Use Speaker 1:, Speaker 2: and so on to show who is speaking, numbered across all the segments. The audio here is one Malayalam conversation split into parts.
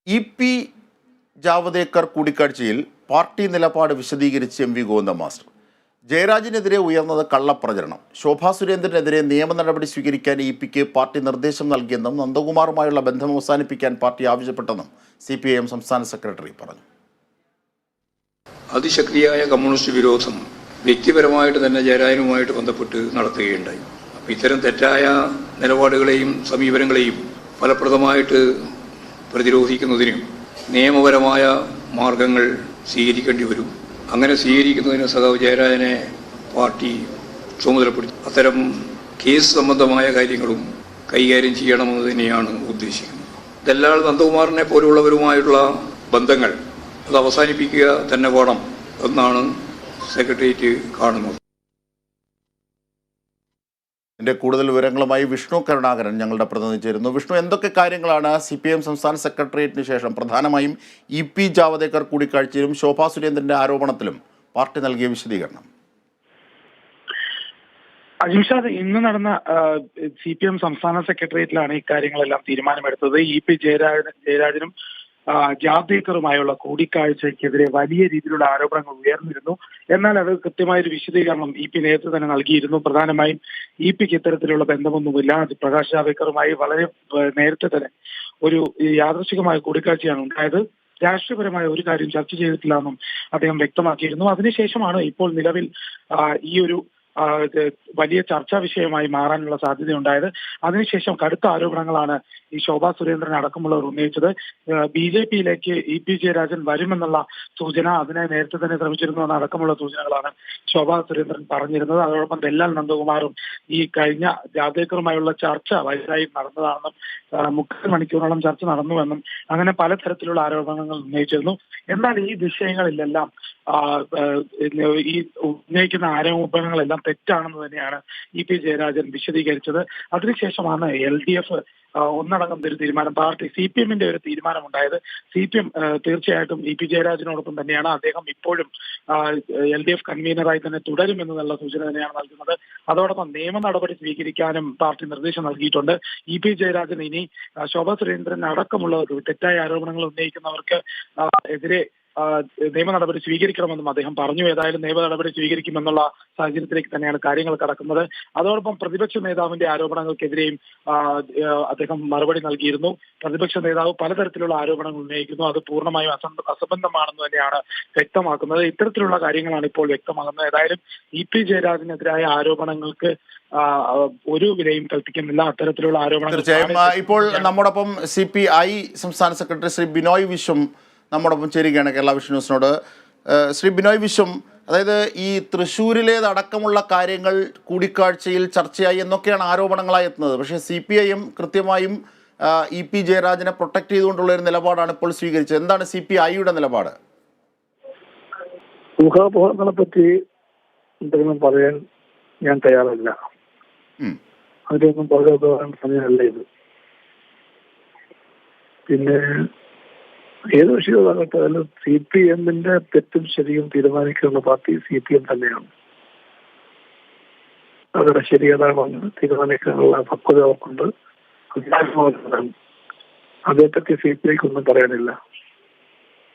Speaker 1: ഇ.പി. ജാവദേക്കർ കൂടിക്കാഴ്ചയിൽ പാർട്ടി നിലപാട് വിശദീകരിച്ച് എം.വി. ഗോവിന്ദ മാസ്റ്റർ. ജയരാജനെതിരെ ഉയർന്നത് കള്ളപ്രചരണം. ശോഭാ സുരേന്ദ്രനെതിരെ നിയമ നടപടി സ്വീകരിക്കാൻ ഇ.പിക്ക് പാർട്ടി നിർദ്ദേശം നൽകിയെന്നും നന്ദകുമാറുമായുള്ള ബന്ധം അവസാനിപ്പിക്കാൻ പാർട്ടി ആവശ്യപ്പെട്ടെന്നും CPIM സംസ്ഥാന സെക്രട്ടറി പറഞ്ഞു.
Speaker 2: അതിശക്തിയായ കമ്മ്യൂണിസ്റ്റ് വിരോധം വ്യക്തിപരമായിട്ട് തന്നെ ജയരാജനുമായിട്ട് ബന്ധപ്പെട്ട് നടത്തുകയുണ്ടായി. അപ്പം ഇത്തരം തെറ്റായ നിലപാടുകളെയും സമീപനങ്ങളെയും ഫലപ്രദമായിട്ട് പ്രതിരോധിക്കുന്നതിനും നിയമപരമായ മാർഗങ്ങൾ സ്വീകരിക്കേണ്ടി വരും. അങ്ങനെ സ്വീകരിക്കുന്നതിന് സഖാവ് ജയരാജനെ പാർട്ടി ചുമതലപ്പെടുത്തി. അത്തരം കേസ് സംബന്ധമായ കാര്യങ്ങളും കൈകാര്യം ചെയ്യണമെന്ന് തന്നെയാണ് ഉദ്ദേശിക്കുന്നത്. ദല്ലാൾ നന്ദകുമാറിനെ പോലുള്ളവരുമായിട്ടുള്ള ബന്ധങ്ങൾ അത് അവസാനിപ്പിക്കുക തന്നെ വേണം എന്നാണ് സെക്രട്ടേറിയറ്റ് കാണുന്നത്.
Speaker 1: ഇതിൻ്റെ കൂടുതൽ വിവരങ്ങളുമായി വിഷ്ണു കരുണാകരൻ ഞങ്ങളുടെ പ്രതിനിധി ചേരുന്നു. വിഷ്ണു, എന്തൊക്കെ കാര്യങ്ങളാണ് CPIM സംസ്ഥാന സെക്രട്ടേറിയറ്റിന് ശേഷം പ്രധാനമായും ഇ.പി. ജാവദേക്കർ കൂടിക്കാഴ്ചയിലും ശോഭാ സുരേന്ദ്രന്റെ ആരോപണത്തിലും പാർട്ടി നൽകിയ വിശദീകരണം?
Speaker 3: അജിംഷാദ്, ഇന്ന് നടന്ന CPIM സംസ്ഥാന സെക്രട്ടേറിയറ്റിലാണ് ഇക്കാര്യങ്ങളെല്ലാം തീരുമാനമെടുത്തത്. ഇ.പി. ജയരാജനും ജാവ്ദേക്കറുമായുള്ള കൂടിക്കാഴ്ചയ്ക്കെതിരെ വലിയ രീതിയിലുള്ള ആരോപണങ്ങൾ ഉയർന്നിരുന്നു. എന്നാൽ അത് കൃത്യമായൊരു വിശദീകരണം ഇ.പി. നേരത്തെ തന്നെ നൽകിയിരുന്നു. പ്രധാനമായും ഇ.പിക്ക് ഇത്തരത്തിലുള്ള ബന്ധമൊന്നുമില്ല. പ്രകാശ് ജാവ്ദേക്കറുമായി വളരെ നേരത്തെ തന്നെ ഒരു യാദൃശ്ചികമായ കൂടിക്കാഴ്ചയാണ് ഉണ്ടായത്. രാഷ്ട്രീയപരമായ ഒരു കാര്യം ചർച്ച ചെയ്തിട്ടില്ലെന്നും അദ്ദേഹം വ്യക്തമാക്കിയിരുന്നു. അതിനുശേഷമാണ് ഇപ്പോൾ നിലവിൽ ഈ ഒരു വലിയ ചർച്ചാ വിഷയമായി മാറാനുള്ള സാധ്യതയുണ്ടായത്. അതിനുശേഷം കടുത്ത ആരോപണങ്ങളാണ് ഈ ശോഭാ സുരേന്ദ്രൻ അടക്കമുള്ളവർ ഉന്നയിച്ചത്. BJPയിലേക്ക് ഇ.പി. ജയരാജൻ വരുമെന്നുള്ള സൂചന, അതിനെ നേരത്തെ തന്നെ ശ്രമിച്ചിരുന്നു എന്ന അടക്കമുള്ള സൂചനകളാണ് ശോഭാ സുരേന്ദ്രൻ പറഞ്ഞിരുന്നത്. അതോടൊപ്പം ദല്ലാൽ നന്ദകുമാറും ഈ കഴിഞ്ഞ ജാവ്ദേക്കറുമായുള്ള ചർച്ച വലുതായി നടന്നതാണെന്നും 30 മണിക്കൂറോളം ചർച്ച നടന്നുവെന്നും അങ്ങനെ പലതരത്തിലുള്ള ആരോപണങ്ങൾ ഉന്നയിച്ചിരുന്നു. എന്നാൽ ഈ വിഷയങ്ങളിലെല്ലാം ഈ ഉന്നയിക്കുന്ന ആരോപണങ്ങളെല്ലാം തെറ്റാണെന്ന് തന്നെയാണ് ഇ.പി. ജയരാജൻ വിശദീകരിച്ചത്. അതിനുശേഷമാണ് LDF ഒന്നടങ്കം ഒരു തീരുമാനം, പാർട്ടി CPIMന്റെ ഒരു തീരുമാനമുണ്ടായത്. CPIM തീർച്ചയായിട്ടും ഇ.പി. ജയരാജനോടൊപ്പം തന്നെയാണ്. അദ്ദേഹം ഇപ്പോഴും LDF കൺവീനറായി തന്നെ തുടരുമെന്നുള്ള സൂചന തന്നെയാണ് നൽകുന്നത്. അതോടൊപ്പം നിയമ നടപടി സ്വീകരിക്കാനും പാർട്ടി നിർദ്ദേശം നൽകിയിട്ടുണ്ട്. ഇ.പി. ജയരാജൻ ഇനി ശോഭാ സുരേന്ദ്രൻ അടക്കമുള്ളവർ തെറ്റായ ആരോപണങ്ങൾ ഉന്നയിക്കുന്നവർക്ക് എതിരെ നിയമ നടപടി സ്വീകരിക്കണമെന്നും അദ്ദേഹം പറഞ്ഞു. ഏതായാലും നിയമ നടപടി സ്വീകരിക്കുമെന്നുള്ള സാഹചര്യത്തിലേക്ക് തന്നെയാണ് കാര്യങ്ങൾ കടക്കുന്നത്. അതോടൊപ്പം പ്രതിപക്ഷ നേതാവിന്റെ ആരോപണങ്ങൾക്കെതിരെയും അദ്ദേഹം മറുപടി നൽകിയിരുന്നു. പ്രതിപക്ഷ നേതാവ് പലതരത്തിലുള്ള ആരോപണങ്ങൾ ഉന്നയിക്കുന്നു. അത് പൂർണ്ണമായും അസംബന്ധമാണെന്ന് തന്നെയാണ് വ്യക്തമാക്കുന്നത്. ഇത്തരത്തിലുള്ള കാര്യങ്ങളാണ് ഇപ്പോൾ വ്യക്തമാകുന്നത്. ഏതായാലും ഇ.പി. ജയരാജനെതിരായ ആരോപണങ്ങൾക്ക് ഒരു വിലയും കൽപ്പിക്കുന്നില്ല. അത്തരത്തിലുള്ള ആരോപണങ്ങൾ
Speaker 1: തീർച്ചയായും ഇപ്പോൾ നമ്മോടൊപ്പം CPI സംസ്ഥാന സെക്രട്ടറി ശ്രീ ബിനോയ് വിശ്വം നമ്മോടൊപ്പം ചേരുകയാണ് കേരള വിഷൻ ന്യൂസിനോട്. ശ്രീ ബിനോയ് വിശ്വം, അതായത് ഈ തൃശ്ശൂരിലേതടക്കമുള്ള കാര്യങ്ങൾ കൂടിക്കാഴ്ചയിൽ ചർച്ചയായി എന്നൊക്കെയാണ് ആരോപണങ്ങളായി എത്തുന്നത്. പക്ഷേ CPIM കൃത്യമായും ഇ.പി. ജയരാജനെ പ്രൊട്ടക്ട് ചെയ്തുകൊണ്ടുള്ള ഒരു നിലപാടാണ് ഇപ്പോൾ സ്വീകരിച്ചത്. എന്താണ് CPIയുടെ നിലപാട്?
Speaker 4: ഊഹാപോഹങ്ങളെ പറ്റി എന്തെങ്കിലും പറയാൻ ഞാൻ തയ്യാറല്ല. അതിലൊന്നും പറയാൻ സമയമല്ല ഇത്. പിന്നെ ഏത് വിഷയമാകട്ടെ, അതിൽ CPIMന്റെ തെറ്റും ശരിയും തീരുമാനിക്കുന്ന പാർട്ടി CPIM തന്നെയാണ്. അവരുടെ ശരിയേതാണെന്ന് തീരുമാനിക്കാനുള്ള പക്വത അവർക്കുണ്ട്. അതേപ്പറ്റി CPIക്ക് ഒന്നും പറയാനില്ല.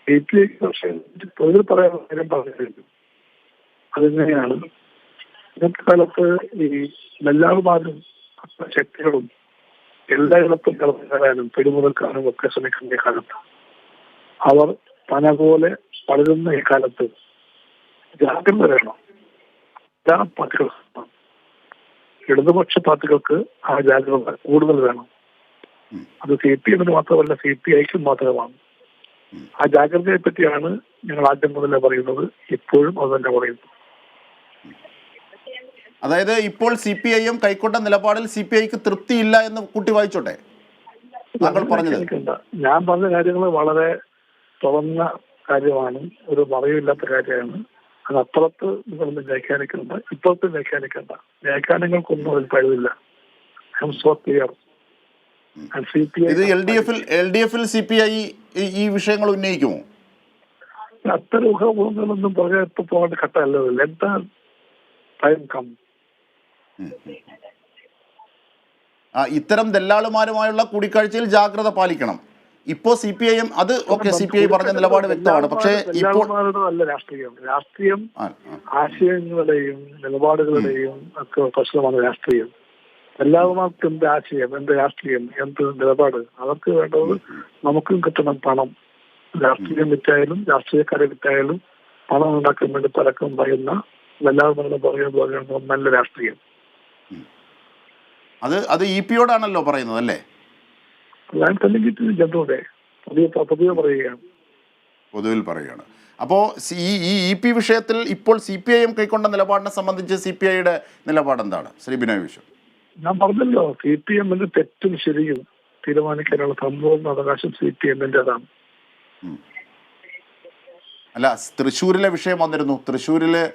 Speaker 4: CPIക്ക് പക്ഷേ തൊഴിൽ പറയാൻ കാര്യം പറഞ്ഞിരുന്നു. അതെങ്ങനെയാണ് ഇന്നത്തെ കാലത്ത് ഈ എല്ലാവരും ശക്തികളും എല്ലായിടത്തും കടന്നു കയറാനും പിടിമുതൽക്കാനും ഒക്കെ ശ്രമിക്കുന്ന കാലത്ത് അവർ പന പോലെ വളരുന്ന ഈ കാലത്ത് ജാഗ്രത വേണം. എല്ലാ പാർട്ടികൾക്കും, ഇടതുപക്ഷ പാർട്ടികൾക്ക് ആ ജാഗ്രത കൂടുതൽ വേണം. അത് CPIMന് മാത്രമല്ല, CPIക്കും മാത്രമാണ്. ആ ജാഗ്രതയെ പറ്റിയാണ് ഞങ്ങൾ ആദ്യം മുതലേ പറയുന്നത്. ഇപ്പോഴും അത് തന്നെ പറയുന്നു.
Speaker 1: അതായത് ഇപ്പോൾ CPIM കൈക്കൊണ്ട നിലപാടിൽ CPIക്ക് തൃപ്തിയില്ല എന്ന് കൂട്ടി വായിച്ചോട്ടെ താങ്കൾ പറഞ്ഞത്?
Speaker 4: ഞാൻ പറഞ്ഞ കാര്യങ്ങൾ വളരെ തുറന്ന കാര്യമാണ്, ഒരു മറയില്ലാത്ത കാര്യമാണ്. അതപ്പുറത്ത് നിങ്ങളൊന്നും വ്യാഖ്യാനിക്കണ്ട, ഇപ്പുറത്ത് വ്യാഖ്യാനിക്കണ്ട. വ്യാഖ്യാനങ്ങൾക്കൊന്നും അതിൽ കഴിവില്ല. I M so clear.
Speaker 1: ഇത് LDF-ൽ CPI ഈ വിഷയങ്ങൾ ഉന്നയിക്കുമോ?
Speaker 4: അത്തരം ഊഹാപോഹങ്ങളൊന്നും പറയാൻ ഇപ്പൊ പോകേണ്ട ഘട്ടമല്ലോ. എന്താ ടൈം കം.
Speaker 1: ഇത്തരം ദല്ലാളുമാരുമായുള്ള കൂടിക്കാഴ്ചയിൽ ജാഗ്രത പാലിക്കണം. ഇപ്പോൾ CPIM അത് ഓക്കെ, CPI പറഞ്ഞ നിലപാട് വ്യക്തമാണ്. പക്ഷേ ഇപ്പോൾ
Speaker 4: നല്ല രാഷ്ട്രീയം ആശയങ്ങളുടെയും നിലപാടുകളുടെയും ഒക്കെ പ്രശ്നമാണ് രാഷ്ട്രീയം. എല്ലാവർക്കും എന്ത് ആശയം, എന്ത് രാഷ്ട്രീയം, എന്ത് നിലപാട്, അവർക്ക് വേണ്ടത് നമുക്കും കിട്ടണം പണം. രാഷ്ട്രീയം വിറ്റായാലും രാഷ്ട്രീയക്കാരെ വിറ്റായാലും പണം ഉണ്ടാക്കാൻ വേണ്ടി പലക്കും പറയുന്ന എല്ലാവരും പറയുന്ന നല്ല രാഷ്ട്രീയം.
Speaker 1: അത് EP-യോടാണല്ലോ പറയുന്നത് അല്ലേ?
Speaker 4: ഞാൻ തന്നെ കിട്ടുന്ന ജനതോടെ പൊതുവെ പറയുകയാണ്.
Speaker 1: പൊതുവിൽ പറയുകയാണ്. അപ്പോൾ ഈ EP വിഷയത്തിൽ ഇപ്പോൾ CPIM കൈക്കൊണ്ട നിലപാടിനെ സംബന്ധിച്ച് CPIയുടെ നിലപാട് എന്താണ് ശ്രീ ബിനോയ് വിശ്വം?
Speaker 4: ഞാൻ പറഞ്ഞല്ലോ, CPM-ന്റെ തെറ്റും ശരിയും തീരുമാനിക്കാനുള്ള സമ്പൂർണ്ണ അവകാശം CPM-ന്റേതാണ്.
Speaker 1: അല്ല, തൃശ്ശൂരിലെ വിഷയം വന്നിരുന്നു. തൃശ്ശൂരിലെ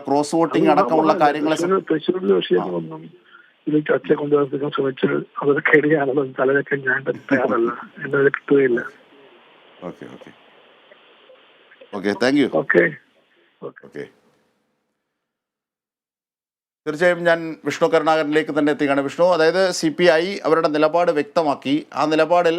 Speaker 1: ക്രോസ് വോട്ടിംഗ് അടക്കമുള്ള കാര്യങ്ങളെ
Speaker 4: തൃശ്ശൂരിലെ വിഷയങ്ങളൊന്നും ഇതിൽ ചർച്ച കൊണ്ടുവരാൻ ശ്രമിച്ച് അതൊക്കെ ഇടുകയാണല്ലോ. തലവൊക്കെ ഞാൻ തയ്യാറല്ല, എന്നെ കിട്ടുകയില്ല.
Speaker 1: Okay okay okay, thank you.
Speaker 4: Okay
Speaker 1: okay, തീർച്ചയായും ഞാൻ വിഷ്ണു കരുണാകരനിലേക്ക് തന്നെ എത്തിക്കുകയാണ്. വിഷ്ണു, അതായത് CPI അവരുടെ നിലപാട് വ്യക്തമാക്കി. ആ നിലപാടിൽ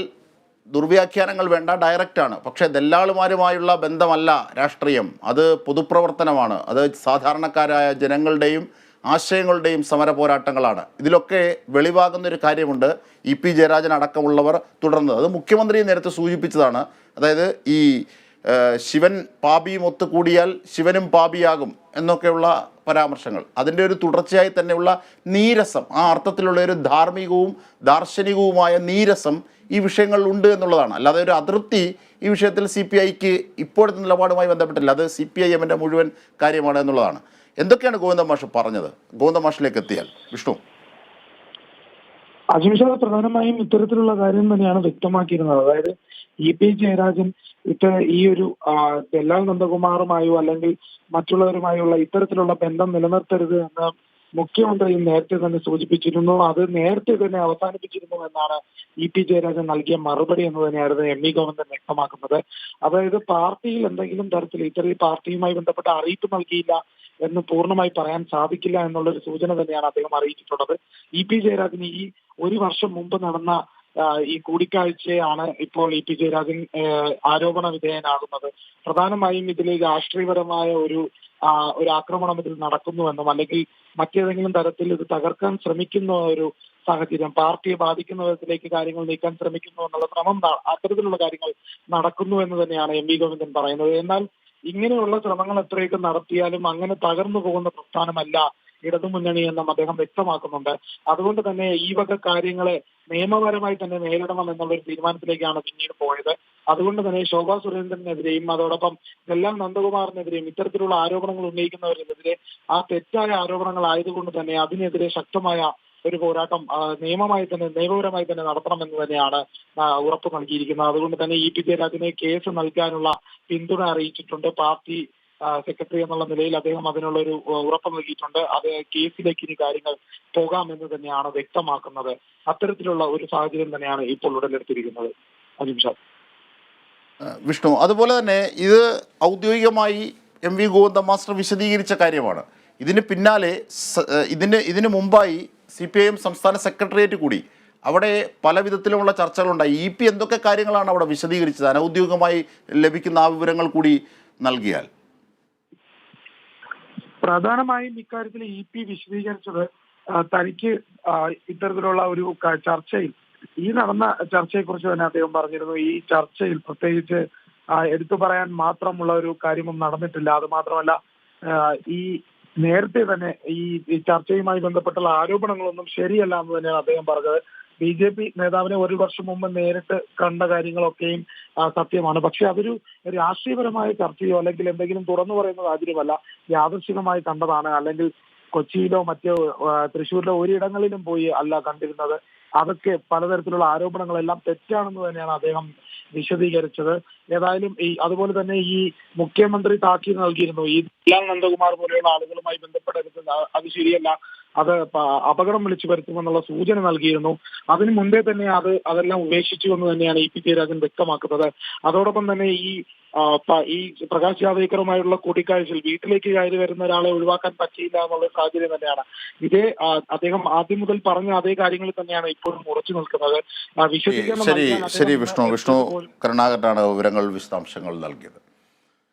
Speaker 1: ദുർവ്യാഖ്യാനങ്ങൾ വേണ്ട, ഡയറക്റ്റാണ്. പക്ഷേ ദല്ലാളുമാരുമായുള്ള ബന്ധമല്ല രാഷ്ട്രീയം, അത് പൊതുപ്രവർത്തനമാണ്, അത് സാധാരണക്കാരായ ജനങ്ങളുടെയും ആശയങ്ങളുടെയും സമര പോരാട്ടങ്ങളാണ്. ഇതിലൊക്കെ വെളിവാകുന്നൊരു കാര്യമുണ്ട്. EP ജയരാജൻ അടക്കമുള്ളവർ തുടർന്നത്, അത് മുഖ്യമന്ത്രി നേരത്തെ സൂചിപ്പിച്ചതാണ്. അതായത് ഈ ശിവൻ പാപിയും ഒത്തുകൂടിയാൽ ശിവനും പാപിയാകും എന്നൊക്കെയുള്ള പരാമർശങ്ങൾ, അതിൻ്റെ ഒരു തുടർച്ചയായി തന്നെയുള്ള നീരസം, ആ അർത്ഥത്തിലുള്ള ഒരു ധാർമ്മികവും ദാർശനികവുമായ നീരസം ഈ വിഷയങ്ങളിലുണ്ട് എന്നുള്ളതാണ്. അല്ലാതെ ഒരു അതൃപ്തി ഈ വിഷയത്തിൽ CPIക്ക് ഇപ്പോഴത്തെ നിലപാടുമായി ബന്ധപ്പെട്ടില്ല. അത് CPIM-ന്റെ മുഴുവൻ കാര്യമാണ് എന്നുള്ളതാണ്. എന്തൊക്കെയാണ് ഗോവിന്ദ മാഷ് പറഞ്ഞത്? ഗോവിന്ദ മാഷിലേക്ക് എത്തിയാൽ വിഷ്ണു.
Speaker 3: അജിംഷാദ് പ്രധാനമായും ഇത്തരത്തിലുള്ള കാര്യം തന്നെയാണ് വ്യക്തമാക്കിയിരുന്നത്. അതായത് EP ജയരാജൻ ഈ ഒരു ദല്ലാൽ നന്ദകുമാറുമായോ അല്ലെങ്കിൽ മറ്റുള്ളവരുമായുള്ള ഇത്തരത്തിലുള്ള ബന്ധം നിലനിർത്തരുത് എന്ന് മുഖ്യമന്ത്രിയും നേരത്തെ തന്നെ സൂചിപ്പിച്ചിരുന്നു. അത് നേരത്തെ തന്നെ അവസാനിപ്പിച്ചിരുന്നു എന്നാണ് EP ജയരാജൻ നൽകിയ മറുപടി എന്ന് തന്നെയായിരുന്നു MV ഗോവിന്ദൻ വ്യക്തമാക്കുന്നത്. അതായത് പാർട്ടിയിൽ എന്തെങ്കിലും തരത്തിൽ ഇത്തരം പാർട്ടിയുമായി ബന്ധപ്പെട്ട അറിയിപ്പ് നൽകിയില്ല എന്ന് പൂർണ്ണമായി പറയാൻ സാധിക്കില്ല എന്നുള്ളൊരു സൂചന തന്നെയാണ് അദ്ദേഹം അറിയിച്ചിട്ടുള്ളത്. EP ജയരാജൻ ഈ ഒരു വർഷം മുമ്പ് നടന്ന ഈ കൂടിക്കാഴ്ചയാണ് ഇപ്പോൾ EP ജയരാജൻ ആരോപണ വിധേയനാകുന്നത്. പ്രധാനമായും ഇതിൽ രാഷ്ട്രീയപരമായ ഒരു ആക്രമണം ഇതിൽ നടക്കുന്നുവെന്നും അല്ലെങ്കിൽ മറ്റേതെങ്കിലും തരത്തിൽ ഇത് തകർക്കാൻ ശ്രമിക്കുന്ന ഒരു സാഹചര്യം, പാർട്ടിയെ ബാധിക്കുന്ന വിധത്തിലേക്ക് കാര്യങ്ങൾ നീക്കാൻ ശ്രമിക്കുന്നു എന്നുള്ള ശ്രമം, അത്തരത്തിലുള്ള കാര്യങ്ങൾ നടക്കുന്നു എന്ന് തന്നെയാണ് MV ഗോവിന്ദൻ പറയുന്നത്. എന്നാൽ ഇങ്ങനെയുള്ള ശ്രമങ്ങൾ എത്രയൊക്കെ നടത്തിയാലും അങ്ങനെ തകർന്നു പോകുന്ന പ്രസ്ഥാനമല്ല ഇടതുമുന്നണി എന്നും അദ്ദേഹം വ്യക്തമാക്കുന്നുണ്ട്. അതുകൊണ്ട് തന്നെ ഈ വക കാര്യങ്ങളെ നിയമപരമായി തന്നെ നേരിടണം എന്നുള്ളൊരു തീരുമാനത്തിലേക്കാണ് പിന്നീട് പോയത്. അതുകൊണ്ട് തന്നെ ശോഭാ സുരേന്ദ്രനെതിരെയും അതോടൊപ്പം ദല്ലാൽ നന്ദകുമാറിനെതിരെയും ഇത്തരത്തിലുള്ള ആരോപണങ്ങൾ ഉന്നയിക്കുന്നവരിനെതിരെ ആ തെറ്റായ ആരോപണങ്ങൾ ആയതുകൊണ്ട് തന്നെ അതിനെതിരെ ശക്തമായ ഒരു പോരാട്ടം നിയമപരമായി തന്നെ നടത്തണമെന്ന് തന്നെയാണ് ഉറപ്പ് നൽകിയിരിക്കുന്നത്. അതുകൊണ്ട് തന്നെ EP ജയരാജനെ കേസ് നൽകാനുള്ള പിന്തുണ അറിയിച്ചിട്ടുണ്ട്. പാർട്ടി സെക്രട്ടറി എന്നുള്ള നിലയിൽ അദ്ദേഹം അതിനുള്ള ഒരു ഉറപ്പ് നൽകിയിട്ടുണ്ട്. അത് കേസിലേക്ക് ഇനി കാര്യങ്ങൾ പോകാമെന്ന് തന്നെയാണ് വ്യക്തമാക്കുന്നത്. അത്തരത്തിലുള്ള ഒരു സാഹചര്യം തന്നെയാണ് ഇപ്പോൾ ഉടലെടുത്തിരിക്കുന്നത്. അജിംഷാദ്.
Speaker 1: വിഷ്ണു, അതുപോലെ തന്നെ ഇത് ഔദ്യോഗികമായി MV ഗോവിന്ദ മാസ്റ്റർ വിശദീകരിച്ച കാര്യമാണ്. ഇതിന് പിന്നാലെ ഇതിന് മുമ്പായി CPIM സംസ്ഥാന സെക്രട്ടേറിയറ്റ് കൂടി അവിടെ പല വിധത്തിലുമുള്ള ചർച്ചകളുണ്ടായി. EP എന്തൊക്കെ കാര്യങ്ങളാണ് അവിടെ വിശദീകരിച്ചത്? അനൗദ്യോഗികമായി ലഭിക്കുന്ന ആ വിവരങ്ങൾ കൂടി നൽകിയാൽ.
Speaker 3: പ്രധാനമായും ഇക്കാര്യത്തിൽ EP വിശദീകരിച്ചത് തനിക്ക് ഇത്തരത്തിലുള്ള ഒരു ചർച്ചയിൽ ഈ നടന്ന ചർച്ചയെക്കുറിച്ച് തന്നെ അദ്ദേഹം പറഞ്ഞിരുന്നു. ഈ ചർച്ചയിൽ പ്രത്യേകിച്ച് എടുത്തു പറയാൻ മാത്രമുള്ള ഒരു കാര്യമൊന്നും നടന്നിട്ടില്ല. അത് മാത്രമല്ല ഈ നേരത്തെ തന്നെ ഈ ചർച്ചയുമായി ബന്ധപ്പെട്ടുള്ള ആരോപണങ്ങളൊന്നും ശരിയല്ല എന്ന് തന്നെയാണ് അദ്ദേഹം പറഞ്ഞത്. BJP നേതാവിനെ ഒരു വർഷം മുമ്പ് നേരിട്ട് കണ്ട കാര്യങ്ങളൊക്കെയും സത്യമാണ്. പക്ഷെ അതൊരു രാഷ്ട്രീയപരമായ ചർച്ചയോ അല്ലെങ്കിൽ എന്തെങ്കിലും തുറന്നു പറയുന്ന സാഹചര്യമല്ല. യാദൃശ്ചികമായി കണ്ടതാണ്. അല്ലെങ്കിൽ കൊച്ചിയിലോ മറ്റോ തൃശ്ശൂരിലോ ഒരിടങ്ങളിലും പോയി അല്ല കണ്ടിരുന്നത്. അതൊക്കെ പലതരത്തിലുള്ള ആരോപണങ്ങളെല്ലാം തെറ്റാണെന്ന് തന്നെയാണ് അദ്ദേഹം വിശദീകരിച്ചത്. ഏതായാലും അതുപോലെ തന്നെ ഈ മുഖ്യമന്ത്രി താക്കീത് നൽകിയിരുന്നു, ഈ ദല്ലാൽ നന്ദകുമാർ പോലെയുള്ള ആളുകളുമായി ബന്ധപ്പെടരുത്, അത് ശരിയല്ല, അത് അപകടം വിളിച്ചു വരുത്തുമെന്നുള്ള സൂചന നൽകിയിരുന്നു. അതിനു മുൻപേ തന്നെ അതെല്ലാം ഉപേക്ഷിച്ചു എന്ന് തന്നെയാണ് ഇ പി ജയരാജൻ വ്യക്തമാക്കുന്നത്. അതോടൊപ്പം തന്നെ ഈ പ്രകാശ് ജാവ്ദേക്കറുമായുള്ള കൂടിക്കാഴ്ചയിൽ വീട്ടിലേക്ക് കയറി വരുന്ന ഒരാളെ ഒഴിവാക്കാൻ പറ്റിയില്ല എന്നുള്ള സാഹചര്യം തന്നെയാണ്. അദ്ദേഹം ആദ്യം മുതൽ പറഞ്ഞ അതേ കാര്യങ്ങളിൽ തന്നെയാണ് ഇപ്പോഴും ഉറച്ചു നിൽക്കുന്നത്.
Speaker 1: ശരി വിഷ്ണു കരുണാകരനാണ് വിവരങ്ങൾ വിശദാംശങ്ങൾ നൽകിയത്.